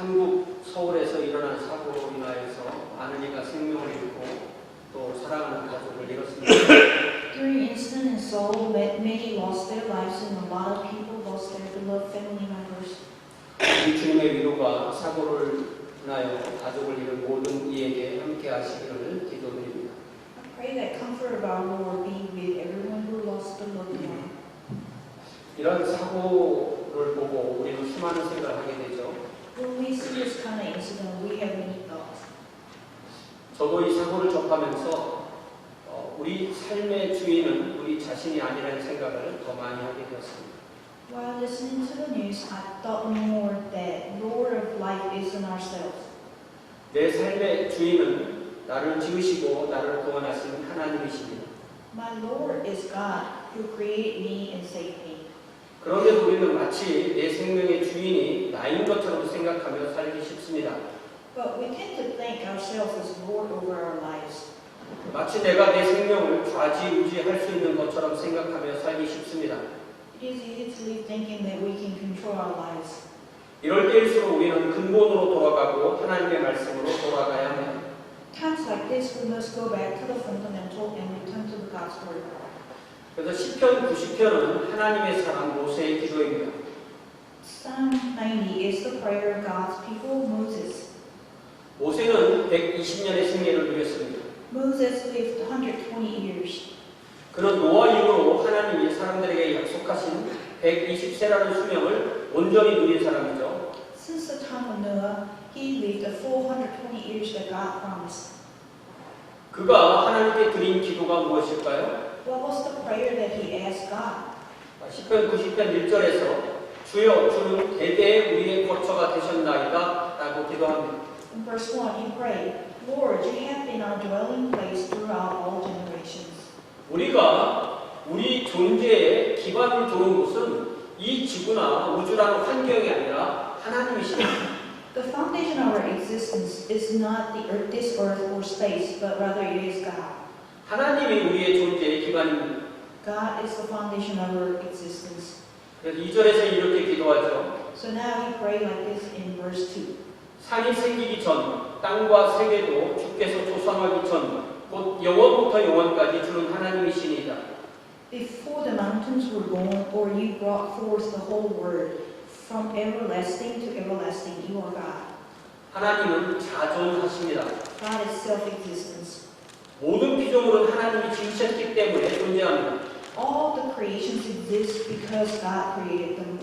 한국 서울에서 일어난 사고로 인하여서 많은 이가 생명을 잃고 또 사랑하는 가족을 잃었습니다. During incident in Seoul, many lost their lives and a lot of people lost their beloved family members. 우리 주님의 위로가 사고를 인하여 가족을 잃은 모든 이에게 함께 하시기를 기도드립니다. I pray that comfort of our Lord be with everyone who lost a loved one. 이런 사고를 보고 우리는 수많은 생각을 하게 되죠. When we see this kind of incident, we have many thoughts. 저도 이 사고를 접하면서 우리 삶의 주인은 우리 자신이 아니라는 생각을 더 많이 하게 되었습니다. While listening to the news, I thought more that Lord of life isn't ourselves. 내 삶의 주인은 나를 지으시고 나를 구원하신 하나님이십니다. My Lord is God who created me and saved me. 그런데도 우리는 마치 내 생명의 주인이 나인 것처럼 생각하며 살기 쉽습니다. But we tend to think ourselves as Lord over our lives. 마치 내가 내 생명을 좌지우지할 수 있는 것처럼 생각하며 살기 쉽습니다. It is easy to live thinking that we can control our lives. 이럴 때일수록 우리는 근본으로 돌아가고 하나님의 말씀으로 돌아가야 합니다. Times like this, we must go back to the fundamental and return to the God's word. 그래서 시편 90편은 하나님의 사람 모세의 기도입니다. Psalm 90 is the prayer of God's people, Moses. 모세는 120년의 생애를 누렸습니다. Moses lived 120 years. 그는 노아 이후로 하나님이 사람들에게 약속하신 120세라는 수명을 온전히 누린 사람이죠. Since the time of Noah, he lived a full 120 years that God promised. 그가 하나님께 드린 기도가 무엇일까요? What was the prayer that he asked God? 시편 90편 1절에서 주여 주는 대대의 우리의 거처가 되셨나이다 라고 기도합니다. In verse 1, he prayed, Lord, you have been our dwelling place throughout all generations. 우리가 우리 존재의 기반을 두는 곳은 이 지구나 우주라는 환경이 아니라 하나님이십니다. The foundation of our existence is not this earth or space, but rather it is God. 하나님이 우리의 존재의 기반입니다. God is the foundation of our existence. 그래서 2절에서 이렇게 기도하죠. So now he prayed like this in verse 2. 산이 생기기 전 땅과 세계도 주께서 조성하기 전 곧 영원부터 영원까지 주는 하나님이시니이다. Before the mountains were born, or you brought forth the whole world, from everlasting to everlasting, you are God. 하나님은 자존하십니다. God is self-existence. 모든 피조물은 하나님이 지으셨기 때문에 존재합니다. All the creations exist because God created them.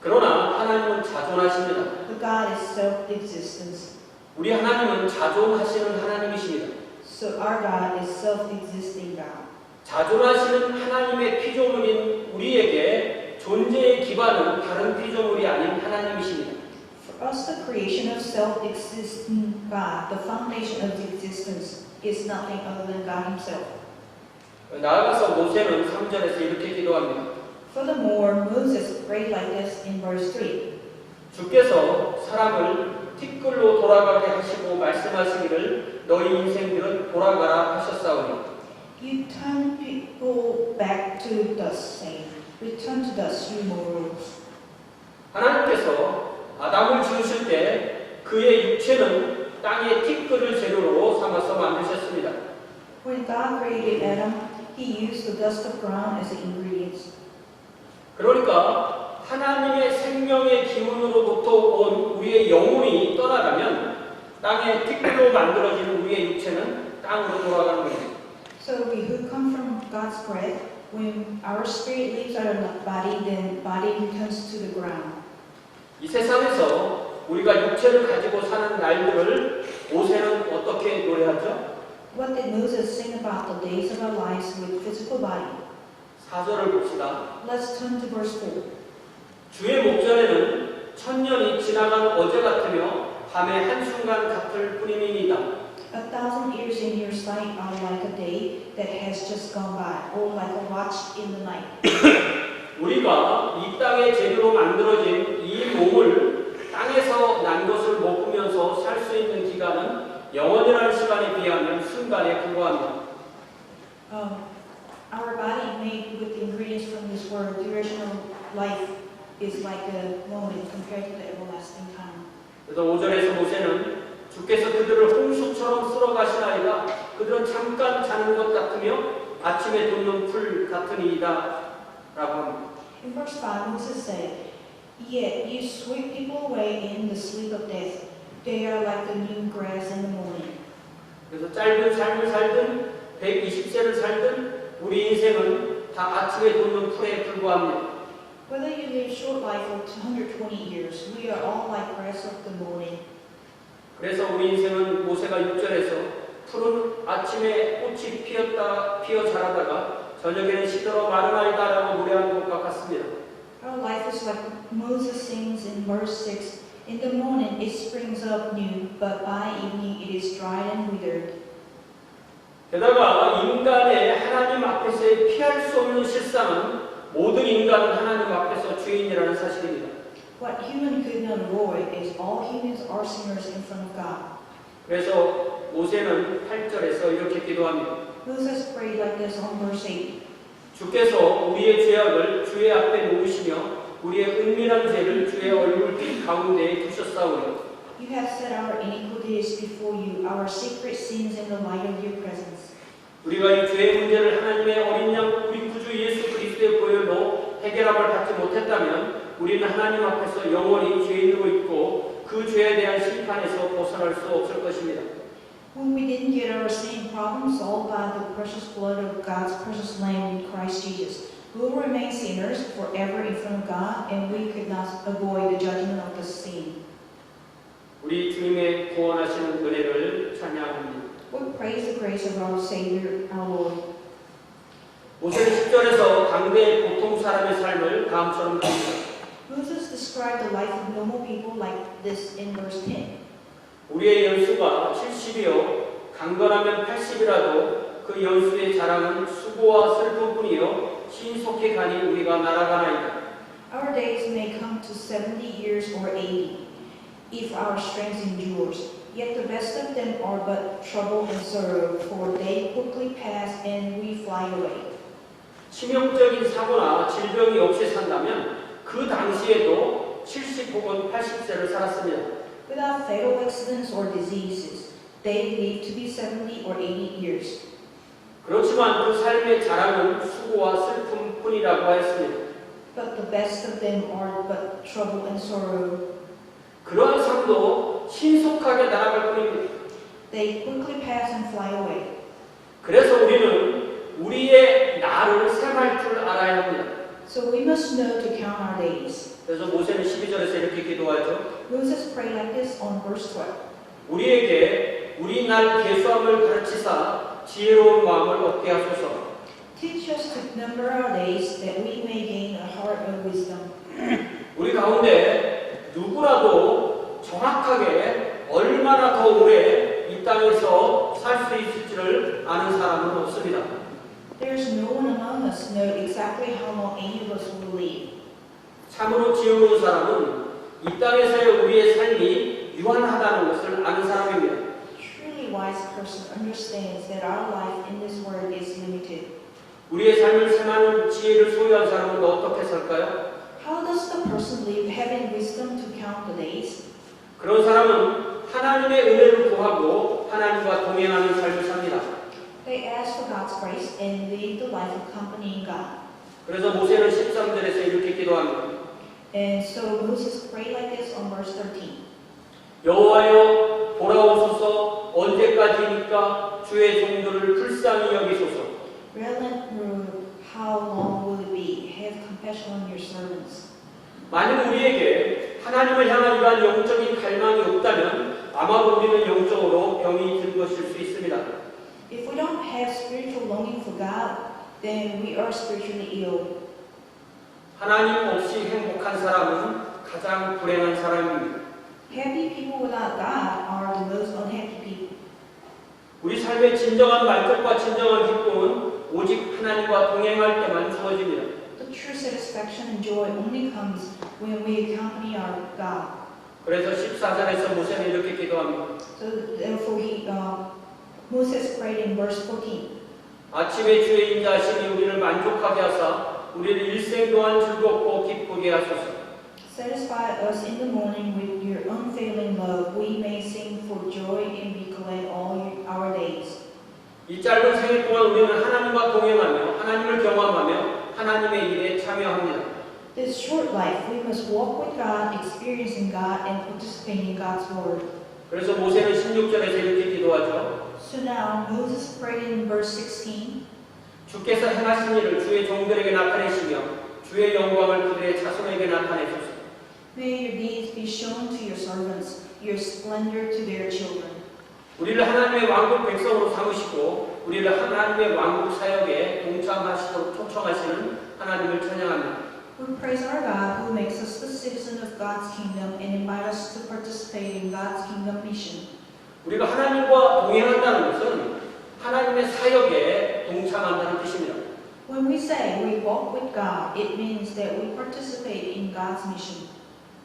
그러나 하나님은 자존하십니다. But God is self-existence. 우리 하나님은 자존하시는 하나님이십니다. So our God is self-existing God. 자존하시는 하나님의 피조물인 우리에게 존재의 기반은 다른 피조물이 아닌 하나님이십니다. For us, the creation of self-existing God, the foundation of existence, is nothing other than God Himself. 나아가서 모세는 3절에서 이렇게 기도합니다. Furthermore, Moses prayed like this in verse 3. 주께서 사람을 티끌로 돌아가게 하시고 말씀하시기를 너희 인생들은 돌아가라 하셨사오니 You turn people back to dust, saying, Return to dust, you mortals. 하나님께서 아담을 지으실 때 그의 육체는 땅의 티끌을 재료로 삼아서 만드셨습니다. When God created Adam, He used the dust of ground as the ingredients. 그러니까 하나님의 생명의 기운으로부터 온 우리의 영혼이 떠나가면 땅의 티끌로 만들어진 우리의 육체는 땅으로 돌아가는 겁니다. So we who come from God's breath, when our spirit leaves our body, then body returns to the ground. 이 세상에서 우리가 육체를 가지고 사는 날들을 모세는 어떻게 노래하죠? What did Moses sing about the days of our lives with physical body? 4절을 봅시다. Let's turn to verse 4. 주의 목전에는 천년이 지나간 어제 같으며 밤의 한순간 같을 뿐이니이다. 1,000 years in your sight are like a day that has just gone by, or like a watch in the night. 우리가 이 땅의 재료로 만들어진 이 몸을 땅에서 난 것을 먹으면서 살 수 있는 기간은 영원이라는 시간에 비하면 순간에 불과합니다. Our body made with the ingredients from this world, duration of life is like a moment compared to the everlasting time. 그래서 5절에서 모세는 주께서 그들을 홍수처럼 쓸어가시나이다. 그들은 잠깐 자는 것 같으며 아침에 돋는 풀 같으니이다. 라고 합니다. In verse 5, Moses said, Yet you sweep people away in the sleep of death. They are like the new grass in the morning. 그래서 짧은 삶을 살든 120세를 살든 우리 인생은 다 아침에 돋는 풀에 불과합니다. Whether you live short life or 220 years, we are all like grass of the morning. 그래서 우리 인생은 모세가 6절에서 푸른 아침에 꽃이 피어 자라다가 저녁에는 시들어 마르나이다라고 노래하는 것과 같습니다. Our life is like Moses sings in verse 6. In the morning it springs up new, but by evening it is dried and withered. 게다가 인간의 하나님 앞에서의 피할 수 없는 실상은 모든 인간은 하나님 앞에서 죄인이라는 사실입니다. What human could not avoid is all humans are sinners in front of God. 그래서 모세는 8절에서 이렇게 기도합니다. Moses prayed like this on verse 8. 주께서 우리의 죄악을 주의 앞에 놓으시며 우리의 은밀한 죄를 주의 얼굴빛 가운데에 두셨사오니 You have set our iniquities before you, our secret sins in the light of your presence. 우리가 이 죄의 문제를 하나님의 어린 양 우리 구주 예수 그리스도의 보혈로 해결함을 받지 못했다면 우리는 하나님 앞에서 영원히 죄인으로 있고 그 죄에 대한 심판에서 벗어날 수 없을 것입니다. When we didn't get our sin problem solved by the precious blood of God's precious Lamb in Christ Jesus, we will remain sinners forever in front of God, and we could not avoid the judgment of the sin. 우리 주님의 구원하시는 은혜를 찬양합니다. We praise the grace of our Savior, our Lord. 모세는 10절에서 당대의 보통 사람의 삶을 다음처럼 합니다. Moses described the life of normal people like this in verse 10. 우리의 연수가 70이요 강건하면 80이라도 그 연수의 자랑은 수고와 슬픔뿐이요 신속히 가니 우리가 날아가나이다. Our days may come to 70 years or 80, if our strength endures. Yet the best of them are but trouble and sorrow, for they quickly pass and we fly away. 치명적인 사고나 질병이 없이 산다면 그 당시에도 70 혹은 80세를 살았습니다. Without fatal accidents or diseases, they live to be 70 or 80 years. 그렇지만 그 삶의 자랑은 수고와 슬픔뿐이라고 하였습니다. But the best of them are but trouble and sorrow. 그러한 삶도 신속하게 날아갈 뿐입니다. They quickly pass and fly away. 그래서 우리는 우리의 날을 셈할 줄 알아야 합니다. So we must know to count our days. 그래서 모세는 12절에서 이렇게 기도하죠. Moses prayed like this on verse 12. 우리에게 우리 날 계수함을 가르치사 지혜로운 마음을 얻게 하소서. Teach us to number our days that we may gain a heart of wisdom. 우리 가운데 누구라도 정확하게 얼마나 더 오래 이 땅에서 살 수 있을지를 아는 사람은 없습니다. There's no one among us know exactly how long any of us will live. 참으로 지혜로운 사람은 이 땅에서의 우리의 삶이 유한하다는 것을 아는 사람입니다. Truly wise person understands that our life in this world is limited. 우리의 삶을 셈하는 지혜를 소유한 사람은 어떻게 살까요? How does the person live having wisdom to count the days? 그런 사람은 하나님의 은혜를 구하고 하나님과 동행하는 삶을 삽니다. They ask for God's grace and live the life accompanying God. 그래서 모세는 13절에서 이렇게 기도합니다. And so Moses prayed like this on verse 13. 여호와여 돌아오소서 언제까지니까 주의 종들을 불쌍히 여기소서. Relent, Lord, how long will it be? Have compassion on your servants. 만약 우리에게 하나님을 향한 이러한 영적인 갈망이 없다면 아마도 우리는 영적으로 병이 든 것일 수 있습니다. If we don't have spiritual longing for God, then we are spiritually ill. 하나님 없이 행복한 사람은 가장 불행한 사람입니다. Happy people without God are the most unhappy people. 우리 삶의 진정한 만족과 진정한 기쁨은 오직 하나님과 동행할 때만 주어집니다. The true satisfaction and joy only comes when we accompany our God. 그래서 14절에서 모세는 이렇게 기도합니다. So therefore Moses prayed in verse 14. 아침에 주의 인자하심이 우리를 만족하게 하사 우리를 일생 동안 즐겁고 기쁘게 하소서. Satisfy us in the morning with your unfailing love 생일 동안 우리는 하나님과 동행하며 하나님을 경험하며 하나님의 일에 참여합니다. This short life, we must walk with God, experiencing God, and participating in God's word. 그래서 모세는 16절에서 이렇게 기도하죠. So now Moses prayed in verse 16. 주께서 행하신 일을 주의 종들에게 나타내시며 주의 영광을 그들의 자손에게 나타내소서. May your deeds be shown to your servants, your splendor to their children. 우리를 하나님의 왕국 백성으로 삼으시고 우리를 하나님의 왕국 사역에 동참하시도록 초청하시는 하나님을 찬양합니다. We praise our God who makes us the citizen of God's kingdom and invite us to participate in God's kingdom mission. 우리가 하나님과 동행한다는 것은 하나님의 사역에 동참한다는 뜻입니다. When we say we walk with God, it means that we participate in God's mission.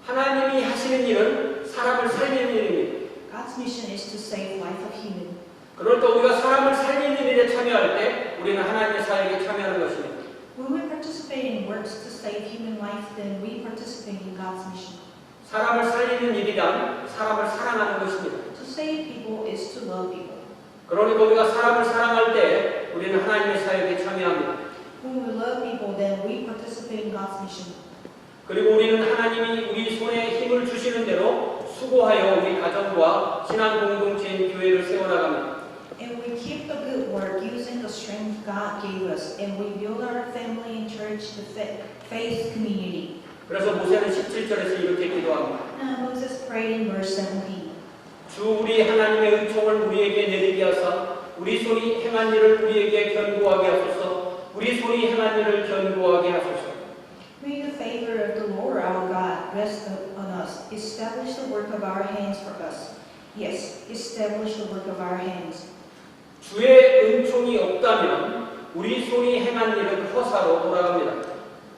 하나님이 하시는 일은 사람을 살리는 일입니다. God's mission is to save life of human. 그럴 때 우리가 사람을 살리는 일에 참여할 때 우리는 하나님의 사역에 참여하는 것입니다. When we participate in works to save human life, then we participate in God's mission. 사람을 살리는 일이란 사람을 사랑하는 것입니다. To save people is to love people. 그러니까 우리가 사람을 사랑할 때 우리는 하나님의 사역에 참여합니다. When we love people, then we participate in God's mission. 그리고 우리는 하나님이 우리 손에 힘을 주시는 대로 수고하여 우리 가정과 신앙 공동체인 교회를 세워나갑니다. And we keep the good work using the strength God gave us, and we build our family and church, the faith community. 그래서 모세는 17절에서 이렇게 기도합니다. Now Moses prayed in verse 17. 주 우리 하나님의 은총을 우리에게 내리게 하사 우리 손이 행한 일을 우리에게 견고하게 하소서. 우리 손이 행한 일을 견고하게 하소서. May the favor of the Lord our God rest on us. Establish the work of our hands for us. Yes, establish the work of our hands. 주의 은총이 없다면 우리 손이 행한 일은 허사로 돌아갑니다.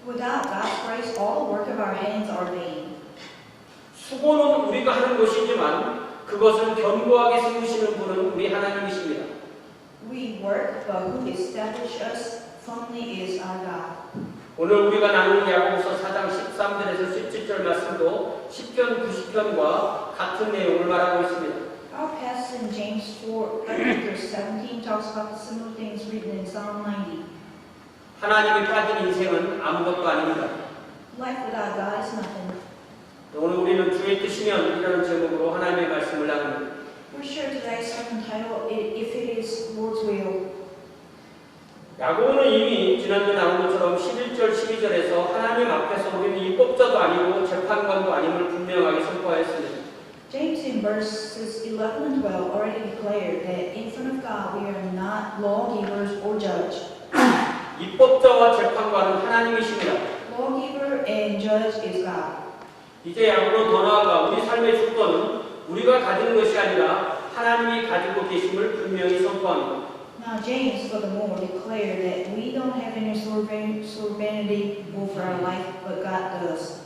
Without God's grace, all the work of our hands are vain. 수고는 우리가 하는 것이지만 그것을 견고하게 세우시는 분은 우리 하나님이십니다. We work, but who established us firmly is our God. 오늘 우리가 나누는 야고보서 4장 13절에서 17절 말씀도 10편 90편과 같은 내용을 말하고 있습니다. Our passage in James 4, verse 17 talks about the similar things written in Psalm 90. 하나님이 빠진 인생은 아무것도 아닙니다. Life without God is nothing. 오늘 우리는 주의 뜻이면 이라는 제목으로 하나님의 말씀을 나눕니다. We're sure today's sermon title, If It Is Lord's Will. 야고보는 이미 지난주에 나온 것처럼 11절, 12절에서 하나님 앞에서 우리는 입법자도 아니고 재판관도 아님을 분명하게 선포하였습니다. James in verses 11 and 12 already declared that in front of God we are not lawgivers or judge. 입법자와 재판관은 하나님이십니다. Lawgiver and judge is God. 이제 야고보는 더 나아가 우리 삶의 주권은 우리가 가지는 것이 아니라 하나님이 가지고 계심을 분명히 선포합니다. Now James furthermore declared that we don't have any sovereignty over our life, but God does.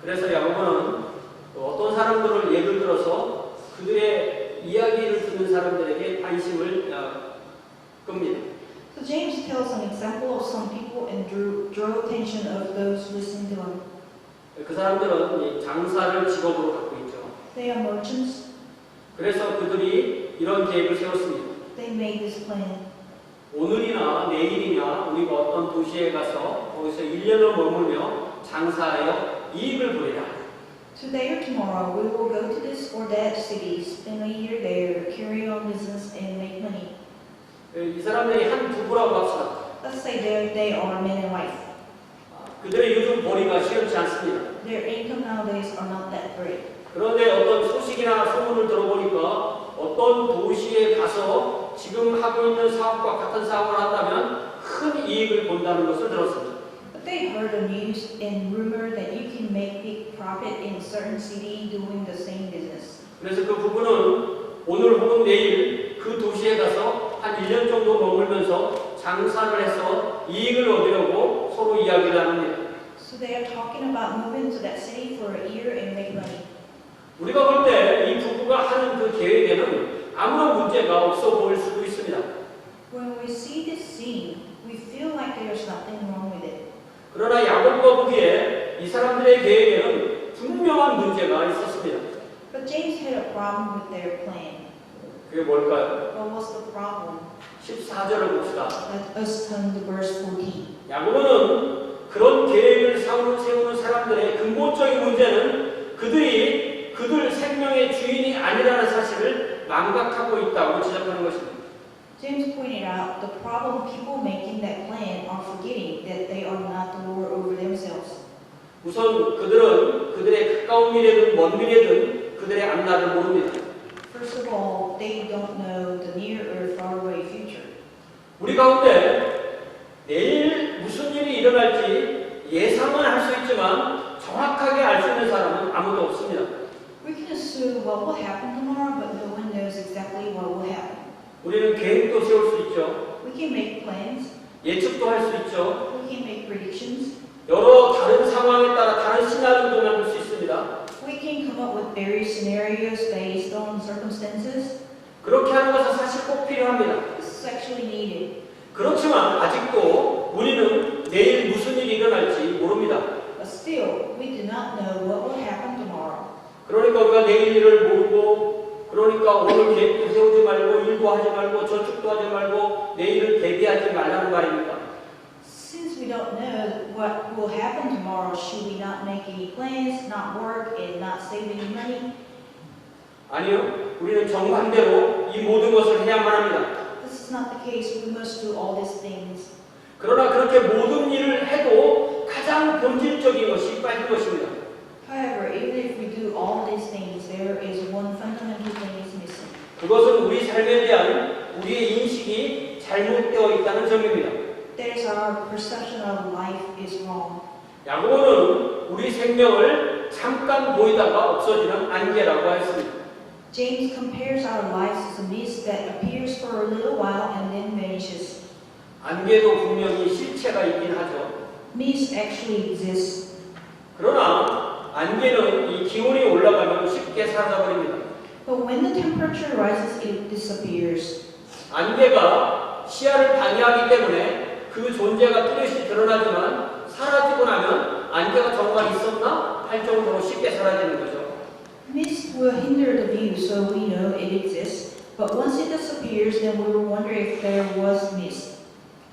그래서 야고보는 어떤 사람들을 예를 들어서 그들의 이야기를 듣는 사람들에게 관심을 끕니다. So James tells an example of some people and draw attention of those listening to him. 그 사람들은 장사를 직업으로 갖고 있죠. They are merchants. 그래서 그들이 이런 계획을 세웠습니다. They made this plan. 오늘이나 내일이나 우리가 어떤 도시에 가서 거기서 1년을 머물며 장사하여 이익을 보이라. Today or tomorrow we will go to this or that city, spend a year there, carry on business and make money. 이 사람들이 한 부부라고 합시다. Let's say they are man and wife. 그들의 요즘 벌이가 시원치 않습니다. Their income nowadays are not that great. 그런데 어떤 소식이나 소문을 들어보니까 어떤 도시에 가서 지금 하고 있는 사업과 같은 사업을 한다면 큰 이익을 본다는 것을 들었습니다. But they heard the news and rumor that you can make big profit in a certain city doing the same business. 그래서 그 부부는 오늘 혹은 내일 그 도시에 가서 한 1년 정도 머물면서 장사를 해서 이익을 얻으려고 서로 이야기를 합니다. So they are talking about moving to that city for a year and make money. 우리가 볼 때 이 부부가 하는 그 계획에는 아무런 문제가 없어 보일 수도 있습니다. When we see this scene, we feel like there's nothing wrong with it. 그러나 야고보가 보기에 이 사람들의 계획에는 분명한 문제가 있었습니다. But James had a problem with their plan. 그게 뭘까요? What was the problem? 14절을 봅시다. Let us turn to verse 14. 야고보는 그런 계획을 세우는 사람들의 근본적인 문제는 그들이 그들 생명의 주인이 아니라는 사실을 망각하고 있다고 지적하는 것입니다. James pointed out the problem people making that plan are forgetting that they are not the Lord over themselves. 우선 그들은 그들의 가까운 미래든 먼 미래든 그들의 앞날을 모릅니다. First of all, they don't know the near or far away future. 우리 가운데 내일 무슨 일이 일어날지 예상은 할 수 있지만 정확하게 알 수 있는 사람은 아무도 없습니다. We can assume what will happen tomorrow, but no one knows exactly what will happen. 우리는 계획도 세울 수 있죠. We can make plans, 예측도 할 수 있죠. we can make predictions, 여러 다른 상황에 따라 다른 시나리오도 만들 수 있습니다. we can come up with various scenarios based on circumstances. 그렇게 하는 것은 사실 꼭 필요합니다. This is actually needed. 그렇지만 아직도 우리는 내일 무슨 일이 일어날지 모릅니다. But still, we do not know what will happen tomorrow. 그러니까 우리가 내일 일을 모르고, 그러니까 오늘 계획도 세우지 말고, 일도 하지 말고, 저축도 하지 말고, 내일을 대비하지 말라는 말입니까? Since we don't know what will happen tomorrow, should we not make any plans, not work, and not save any money? 아니요. 우리는 정반대로 이 모든 것을 해야만 합니다. This is not the case. We must do all these things. 그러나 그렇게 모든 일을 해도 가장 본질적인 것이 빠진 것입니다. However, even if we do all these things, there is one fundamental thing is missing. 그것은 우리 삶에 대한 우리의 인식이 잘못되어 있다는 점입니다. That is our perception of life is wrong. 야고보는 우리 생명을 잠깐 보이다가 없어지는 안개라고 했습니다. James compares our lives as a mist that appears for a little while and then vanishes. 안개도 분명히 실체가 있긴 하죠. Mist actually exists. 그러나 안개는 이 기온이 올라가면 쉽게 사라져버립니다. But when the temperature rises, it disappears. 안개가 시야를 방해하기 때문에 그 존재가 뚜렷이 드러나지만 사라지고 나면 안개가 정말 있었나 할 정도로 쉽게 사라지는 거죠. Mist will hinder the view, so we know it exists. But once it disappears, then we will wonder if there was mist.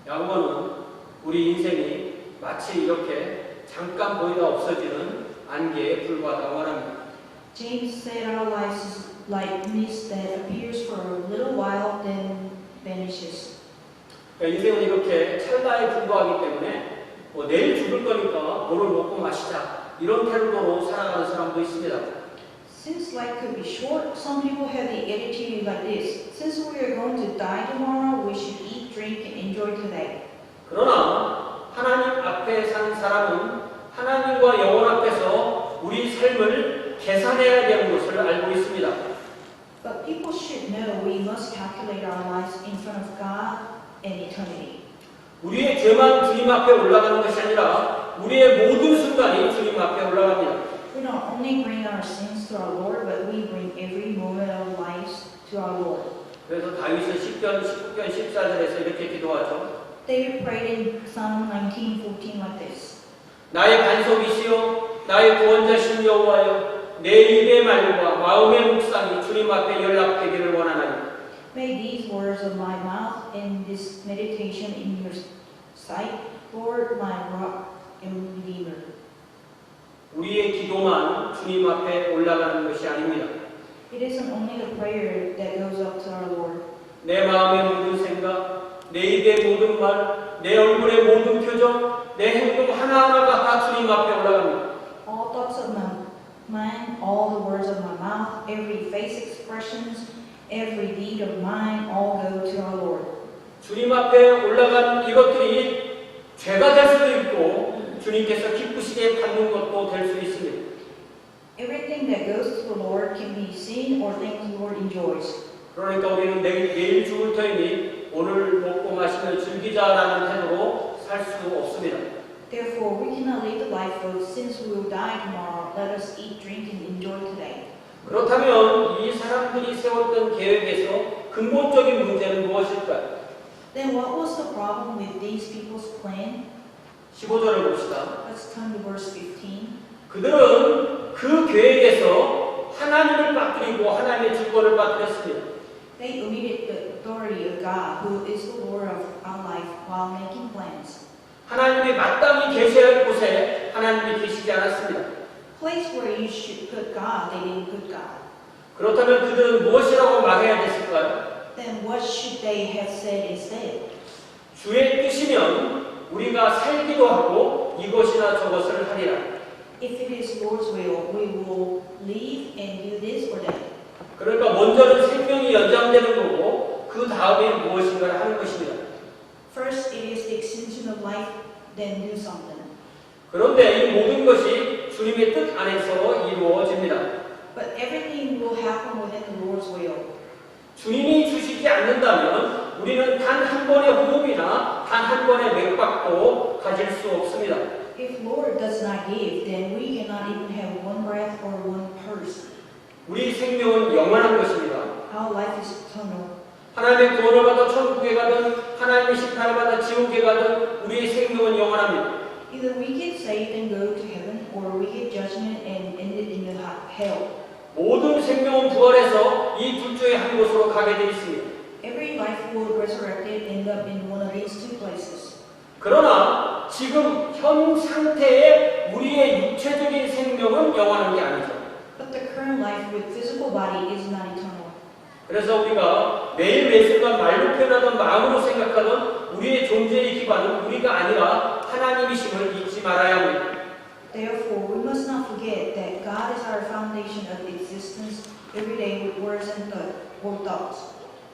야고보는 우리 인생이 마치 이렇게 잠깐 보이다 없어지는 안개에 불과하다고 말합니다. James said our lives is like mist that appears for a little while, then vanishes. 그러니까 인생은 이렇게 찰나에 불과하기 때문에 내일 죽을 거니까 뭐를 먹고 마시자 이런 태도로 살아가는 사람도 있습니다. Since life could be short, some people have the attitude like this. Since we are going to die tomorrow, we should eat, drink, and enjoy today. 그러나 하나님 앞에 사는 사람은 하나님과 영혼 앞에서 우리 삶을 계산해야 되는 것을 알고 있습니다. But people should know we must calculate our lives in front of God and eternity. 우리의 죄만 주님 앞에 올라가는 것이 아니라 우리의 모든 순간이 주님 앞에 올라갑니다. We not only bring our sins to our Lord, but we bring every moment of our lives to our Lord. 그래서 다윗은 10편, 19편, 14절에서 이렇게 기도하죠. David prayed in Psalm 19:14 like this. 나의 반석이시여 나의 구원자신 여호와여 내 입의 말과 마음의 묵상이 주님 앞에 연락되기를 원하나니 May these words of my mouth and this meditation in your sight, Lord, my rock and redeemer. 우리의 기도만 주님 앞에 올라가는 것이 아닙니다. It isn't only the prayer that goes up to our Lord. 내 마음의 모든 생각, 내 입의 모든 말, 내 얼굴의 모든 표정, 내 행동 하나하나가 다 주님 앞에 올라갑니다. All thoughts of my mind, all the words of my mouth, every face expressions, every deed of mine, all go to our Lord. 주님 앞에 올라간 이것들이 죄가 될 수도 있고 주님께서 기쁘시게 받는 것도 될 수 있습니다. Everything that goes to the Lord can be seen or things the Lord enjoys. 그러니까 우리는 내일 죽을 터이니 오늘 먹고 마시며 즐기자라는 태도로 살 수 없습니다. Therefore, we cannot live the life of since we will die tomorrow, let us eat, drink, and enjoy today. 그렇다면 이 사람들이 세웠던 계획에서 근본적인 문제는 무엇일까요? Then what was the problem with these people's plan? 15절을 봅시다. Let's turn to verse 15. 그들은 그 계획에서 하나님을 빠뜨리고 하나님의 주권을 빠뜨렸습니다. They omitted the authority of God, who is the Lord of our life, while making plans. 하나님이 마땅히 계셔야 할 곳에 하나님이 계시지 않았습니다. Place where you should put God, they didn't put God. 그렇다면 그들은 무엇이라고 말해야 됐을까요? Then what should they have said instead? 주의 뜻이면 우리가 살기도 하고 이것이나 저것을 하리라. If it is Lord's will, we will live and do this or that. 그러니까 먼저는 생명이 연장되는 거고 그 다음에 무엇인가를 하는 것입니다. First, it is the extension of life, then do something. 그런데 이 모든 것이 주님의 뜻 안에서 이루어집니다. But everything will happen within the Lord's will. 주님이 주시지 않는다면 우리는 단 한 번의 호흡이나 단 한 번의 맥박도 가질 수 없습니다. If Lord does not give, then we cannot even have one breath or one pulse. 우리 생명은 영원한 것입니다. Our life is eternal. 하나님의 구원을 받아 천국에 가든 하나님의 심판을 받아 지옥에 가든 우리의 생명은 영원합니다. Either we get saved and go to heaven, or we get judgment and end it in the hell. 모든 생명은 부활해서 이 둘 중에 한 곳으로 가게 되어 있습니다. Every life will resurrect and end up in one of these two places. 그러나 지금 현 상태의 우리의 육체적인 생명은 영원한 게 아니죠. But the current life with physical body is not eternal. 그래서 우리가 매일 매순간 말로 표현하던 마음으로 생각하던 우리의 존재의 기반은 우리가 아니라 하나님이심을 잊지 말아야 합니다. Therefore, we must not forget that God is our foundation of existence every day with words and thoughts.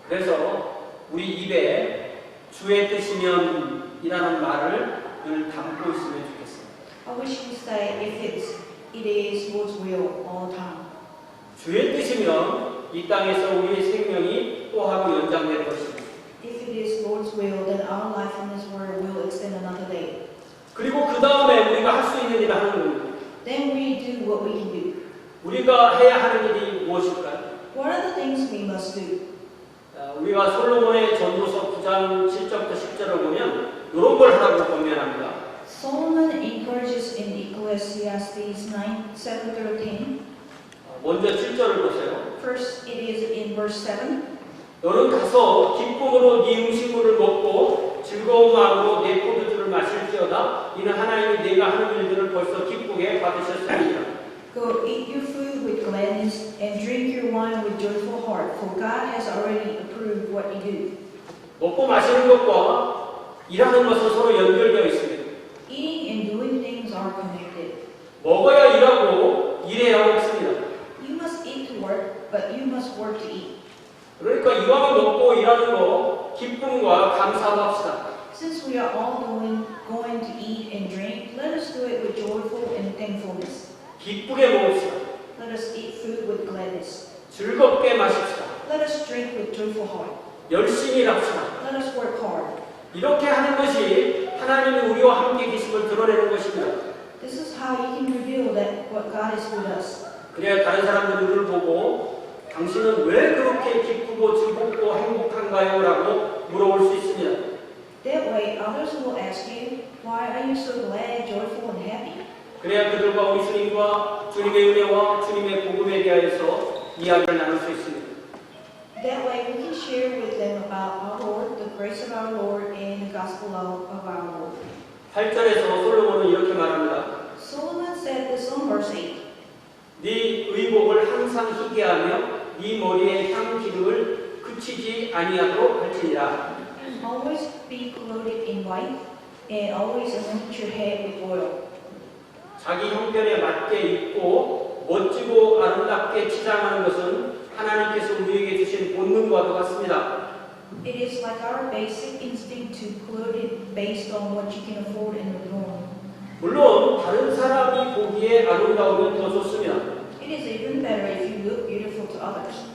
그래서 우리 입에 주의 뜻이면 이라는 말을 늘 담고 있으면 좋겠습니다. I wish we say it is Lord's will all the time. 주의 뜻이면 이 땅에서 우리의 생명이 또 하루 연장되는 것입니다. If it is Lord's will, then our life in this world will extend another day. 그리고 그 다음에 우리가 할 수 있는 일을 하는 겁니다. Then we do what we can do. 우리가 해야 하는 일이 무엇일까요? What are the things we must do? 우리가 솔로몬의 전도서 9장 7절부터 10절을 보면 이런 걸 하라고 권면합니다. Solomon encourages in Ecclesiastes 9:7-10. 먼저 7절을 보세요. First, it is in verse 7. 너는 가서 기쁨으로 네 음식물을 먹고 즐거운 마음으로 내 포도주를 마실지어다. 이는 하나님이 네가 하는 일들을 벌써 기쁘게 받으셨습니다. Go eat your food with gladness and drink your wine with joyful heart, for God has already approved what you do. 먹고 마시는 것과 일하는 것은 서로 연결되어 있습니다. Eating and doing things are connected. 먹어야 일하고 일해야 먹습니다. You must eat to work, but you must work to eat. 그러니까 이왕 먹고 일하는 거 기쁨과 감사로 합시다. Since we are all going to eat and drink, let us do it with joyful and thankfulness. 기쁘게 먹읍시다. Let us eat food with gladness. 즐겁게 마십시다. Let us drink with joyful heart. 열심히 일합시다. Let us work hard. 이렇게 하는 것이 하나님이 우리와 함께 계심을 드러내는 것입니다. This is how you can reveal that what God is with us. 그래야 다른 사람들이 우리를 보고 당신은 왜 그렇게 기쁘고 즐겁고 행복한가요? 라고 물어볼 수 있습니다. That way, others will ask you, why are you so glad, joyful, and happy? 그래야 그들과 우리 주님과 주님의 은혜와 주님의 복음에 대하여서 이야기를 나눌 수 있습니다. That way, we can share with them about our Lord, the grace of our Lord, and the gospel of our Lord. 8절에서 솔로몬은 이렇게 말합니다. Solomon said this on verse 8. 네 의복을 항상 희게 하며 네 머리에 향 기름을 그치지 아니하도록 할지니라. Always be clothed in white, and always anoint your head with oil. 자기 형편에 맞게 입고 멋지고 아름답게 치장하는 것은 하나님께서 우리에게 주신 본능과도 같습니다. It is like our basic instinct to clothe it based on what you can afford and adorn. 물론 다른 사람이 보기에 아름다우면 더 좋습니다. It is even better if you look beautiful to others.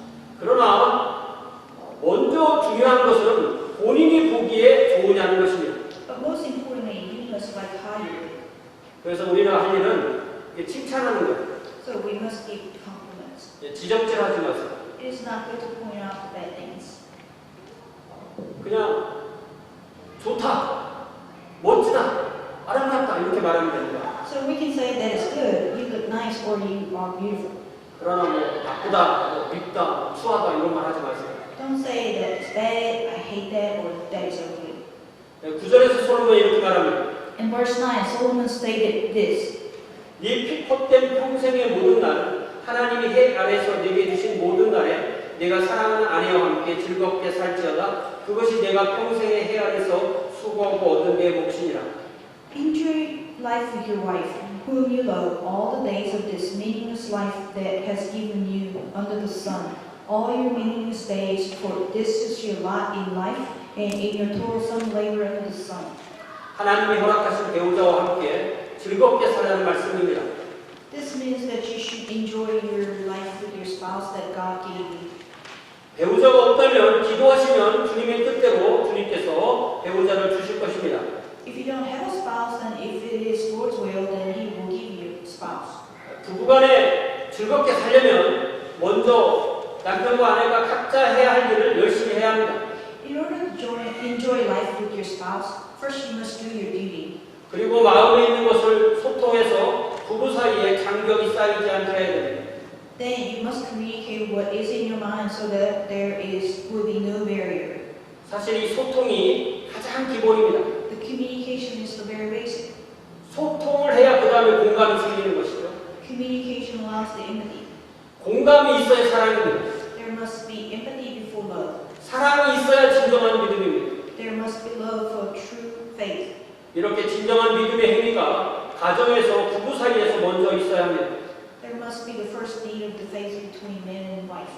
그러나 먼저 중요한 것은 본인이 보기에 좋으냐는 것입니다. But most importantly, you must like how you look. 그래서 우리가 할 일은 칭찬하는 거예요. So we must give compliments. 지적질하지 마세요. It is not good to point out bad things. 그냥 좋다, 멋지다, 아름답다 이렇게 말하면 됩니다. So we can say that it's good, you look nice, or you are beautiful. 그러나 뭐 나쁘다, 뭐 밉다, 추하다 이런 말 하지 마세요. Don't say that it's bad, I hate that, or that is ugly. 9절에서 솔로몬이 이렇게 말합니다. In verse 9, Solomon stated this. 네 피 헛된 평생의 모든 날 하나님이 해 아래에서 내게 주신 모든 날에 내가 사랑하는 아내와 함께 즐겁게 살지어다. 그것이 내가 평생의 해 아래에서 수고하고 얻은 내 몫이니라. Enjoy life with your wife, whom you love, all the days of this meaningless life that has given you under the sun. All your meaningless days, for this is your lot in life and in your toilsome labor under the sun. 하나님이 허락하신 배우자와 함께 즐겁게 살라는 말씀입니다. This means that you should enjoy your life with your spouse that God gave you. 배우자가 없다면 기도하시면 주님의 뜻대로 주님께서 배우자를 주실 것입니다. If you don't have a spouse, then if it is Lord's will, then He will give you a spouse. 부부간에 즐겁게 살려면 먼저 남편과 아내가 각자 해야 할 일을 열심히 해야 합니다. In order to enjoy life with your spouse, first you must do your duty. 그리고 마음에 있는 것을 소통해서 부부 사이에 장벽이 쌓이지 않게 해야 됩니다. Then you must communicate what is in your mind so that will be no barrier. 사실 이 소통이 가장 기본입니다. The communication is the very basic. 소통을 해야 그 다음에 공감이 생기는 것이죠. Communication allows the empathy. 공감이 있어야 사랑입니다. There must be empathy before love. 사랑이 있어야 진정한 믿음입니다. There must be love for true faith. 이렇게 진정한 믿음의 행위가 가정에서 부부 사이에서 먼저 있어야 합니다. There must be the first deed of the faith between man and wife.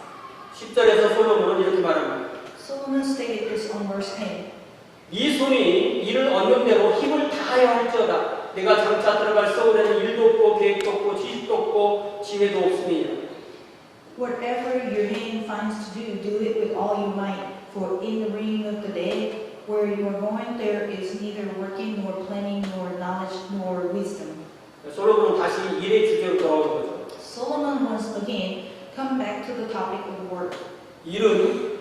10절에서 솔로몬은 이렇게 말합니다. Solomon stated this on verse 10. 이 손이 이를 얻는 대로 힘을 다하여 할지어다. 내가 장차 들어갈 서울에는 일도 없고 계획도 없고 지식도 없고 지혜도 없으니. Whatever your hand finds to do it with all your might. For in the ring of the dead, where you are going, there is neither working nor planning nor knowledge nor wisdom. 솔로몬은 다시 일의 주제로 돌아오는 거죠. Solomon once again come back to the topic of work. 일은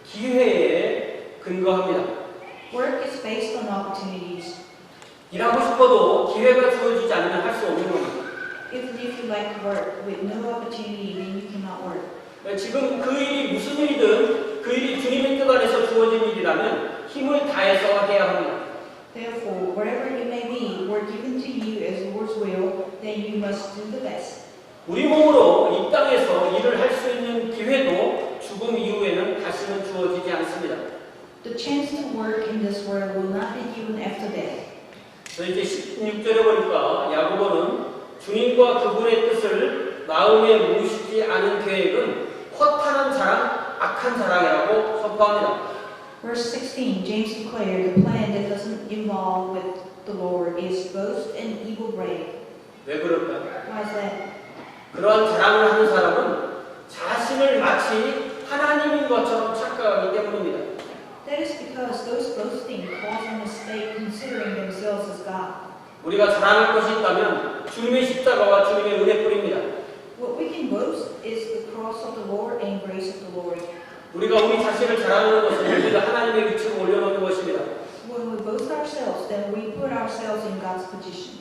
기회에 근거합니다. Work is based on opportunities. 일하고 싶어도 기회가 주어지지 않으면 할 수 없는 겁니다. Even if you like to work with no opportunity, then you cannot work. 지금 그 일이 무슨 일이든 그 일이 주님의 뜻 안에서 주어진 일이라면 힘을 다해서 해야 합니다. Therefore, wherever you may be, work given to you as Lord's will, then you must do the best. 우리 몸으로 이 땅에서 일을 할 수 있는 기회도 죽음 이후에는 다시는 주어지지 않습니다. The chance to work in this world will not be given after death. 그래서 이제 16절에 보니까 야고보는 주님과 그분의 뜻을 마음에 모으시지 않은 계획은 허탄한 자랑, 악한 자랑이라고 선포합니다. Verse 16, James declared the plan that doesn't involve with the Lord is boast and evil brave. 왜 그럴까요? Why is that? 그러한 자랑을 하는 사람은 자신을 마치 하나님인 것처럼 착각하기 때문입니다. That is because those boasting cause a mistake considering themselves as God. 우리가 자랑할 것이 있다면 주님의 십자가와 주님의 은혜뿐입니다. What we can boast is the cross of the Lord and grace of the Lord. 우리가 우리 자신을 자랑하는 것은 우리가 하나님의 위치로 올려놓는 것입니다. When we boast ourselves, then we put ourselves in God's position.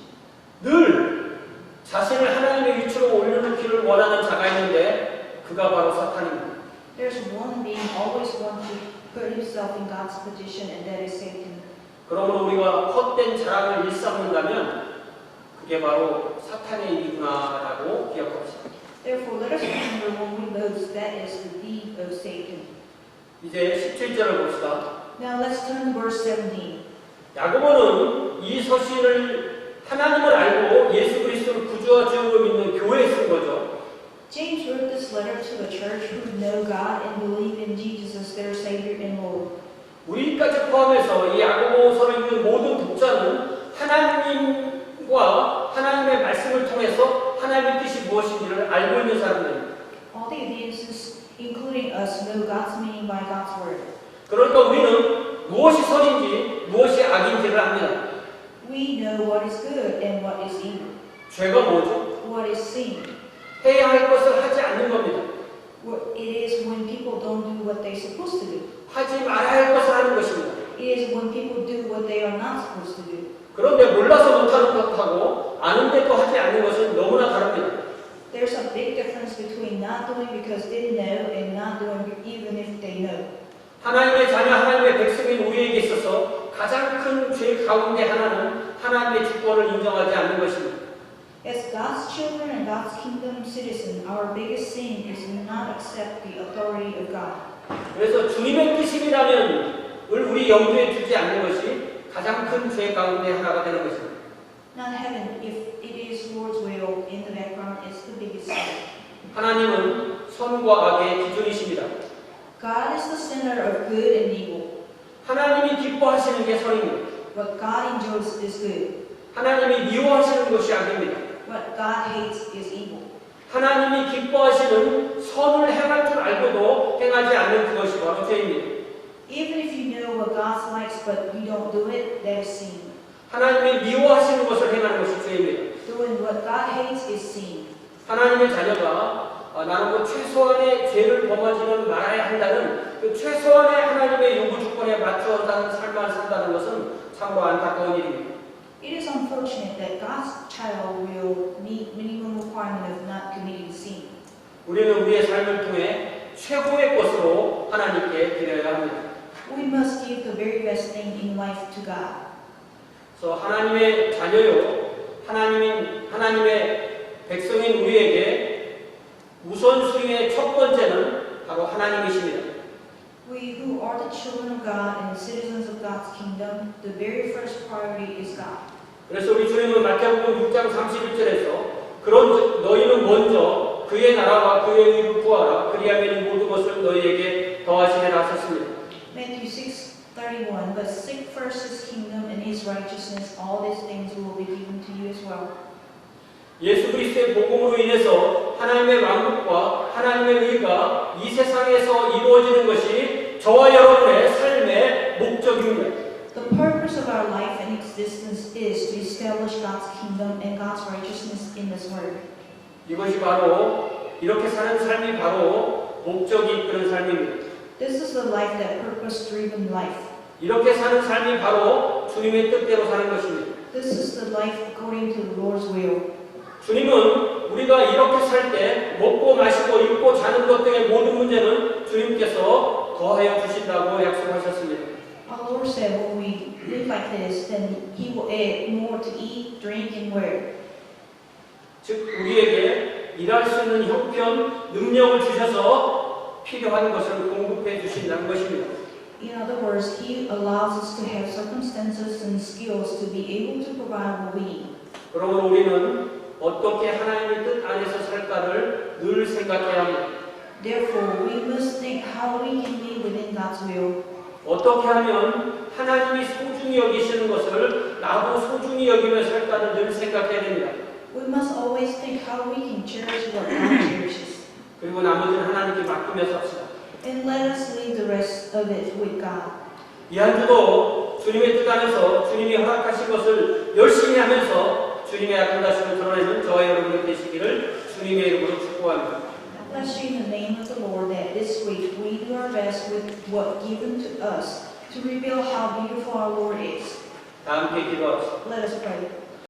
늘 자신을 하나님의 위치로 올려놓기를 원하는 자가 있는데 그가 바로 사탄입니다. There's one being always want to put himself in God's position, and that is Satan. 그러므로 우리가 헛된 자랑을 일삼는다면 그게 바로 사탄의 일이구나라고 기억합시다. Therefore, let us remember when we boast, that is the deed of Satan. 이제 17절을 봅시다. Now let's turn to verse 17. 야고보는 이 서신을 하나님을 알고 예수 그리스도를 구주와 주로 믿는 교회에 쓴 거죠. James wrote this letter to the church who know God and believe in Jesus as their Savior and Lord. 우리까지 포함해서 이 야고보서를 읽는 모든 독자는 하나님과 하나님의 말씀을 통해서 하나님의 뜻이 무엇인지를 알고 있는 사람들입니다. All the audiences, including us, know God's meaning by God's word. 그러니까 우리는 무엇이 선인지 무엇이 악인지를 압니다. We know what is good and what is evil, 죄가 뭐죠? what is sin. 해야 할 것을 하지 않는 겁니다. What it is when people don't do what they're supposed to do. 하지 말아야 할 것을 하는 것입니다. It is when people do what they are not supposed to do. 그런데 몰라서 못하는 것하고 아는데 또 하지 않는 것은 너무나 다릅니다. There's a big difference between not doing because they know and not doing even if they know. 하나님의 자녀, 하나님의 백성인 우리에게 있어서 가장 큰 죄 가운데 하나는 하나님의 주권을 인정하지 않는 것입니다. As God's children and God's kingdom citizen, our biggest sin is not accept the authority of God. 그래서 주님의 뜻이라면 우리 염두에 두지 않는 것이 가장 큰 죄 가운데 하나가 되는 것입니다. Not heaven, if it is Lord's will in the background, is the biggest sin. 하나님은 선과 악의 기준이십니다. God is the center of good and evil. 하나님이 기뻐하시는 게 선입니다. What God enjoys is good. 하나님이 미워하시는 것이 악입니다. What God hates is evil. 하나님이 기뻐하시는 선을 행할 줄 알고도 행하지 않는 그것이 바로 죄입니다. Even if you know what God likes but you don't do it, that is sin. 하나님이 미워하시는 것을 행하는 것이 죄입니다. Doing what God hates is sin. 하나님의 자녀가 나는 그 최소한의 죄를 범하지는 말아야 한다는 그 최소한의 하나님의 요구 조건에 맞춰 사는 삶을 산다는 것은 참으로 안타까운 일입니다. It is unfortunate that God's child will meet minimum requirement of not committing sin. 우리는 우리의 삶을 통해 최고의 것으로 하나님께 드려야 합니다. We must give the very best thing in life to God. 그래서 하나님의 자녀요, 하나님의 백성인 우리에게 우선순위의 첫 번째는 바로 하나님이십니다. We who are the children of God and citizens of God's kingdom, the very first priority is God. 그래서 우리 주님은 마태복음 6장 31절에서 그런 너희는 먼저 그의 나라와 그의 의를 구하라 그리하면 이 모든 것을 너희에게 더하시리라 하셨습니다. Matthew 6:31. But seek first His kingdom and His righteousness, all these things will be given to you as well. 예수 그리스도의 복음으로 인해서 하나님의 왕국과 하나님의 의가 이 세상에서 이루어지는 것이 저와 여러분의 삶의 목적입니다. The purpose of our life and existence is to establish God's kingdom and God's righteousness in this world. 이것이 바로 이렇게 사는 삶이 바로 목적이 이끄는 삶입니다. This is the life that purpose-driven life. 이렇게 사는 삶이 바로 주님의 뜻대로 사는 것입니다. This is the life according to the Lord's will. 주님은 우리가 이렇게 살 때 먹고 마시고 입고 자는 것 등의 모든 문제는 주님께서 더하여 주신다고 약속하셨습니다. Our Lord said when we live like this, then He will add more to eat, drink, and wear. 즉 우리에게 일할 수 있는 형편, 능력을 주셔서 필요한 것을 공급해 주신다는 것입니다. In other words, He allows us to have circumstances and skills to be able to provide what we need. 그러므로 우리는 어떻게 하나님의 뜻 안에서 살까를 늘 생각해야 합니다. Therefore, we must think how we can live within God's will. 어떻게 하면 하나님이 소중히 여기시는 것을 나도 소중히 여기며 살까를 늘 생각해야 됩니다. We must always think how we can cherish what God cherishes. 그리고 나머지는 하나님께 맡기며 삽시다. And let us leave the rest of it with God. 이 한 주도 주님의 뜻 안에서 주님이 허락하신 것을 열심히 하면서 주님의 아름다움을 드러내는 저와 여러분이 되시기를 주님의 이름으로 축복합니다. Bless you in the name of the Lord that this week we do our best with what given to us to reveal how beautiful our Lord is. 다 함께 기도합시다. Let us pray.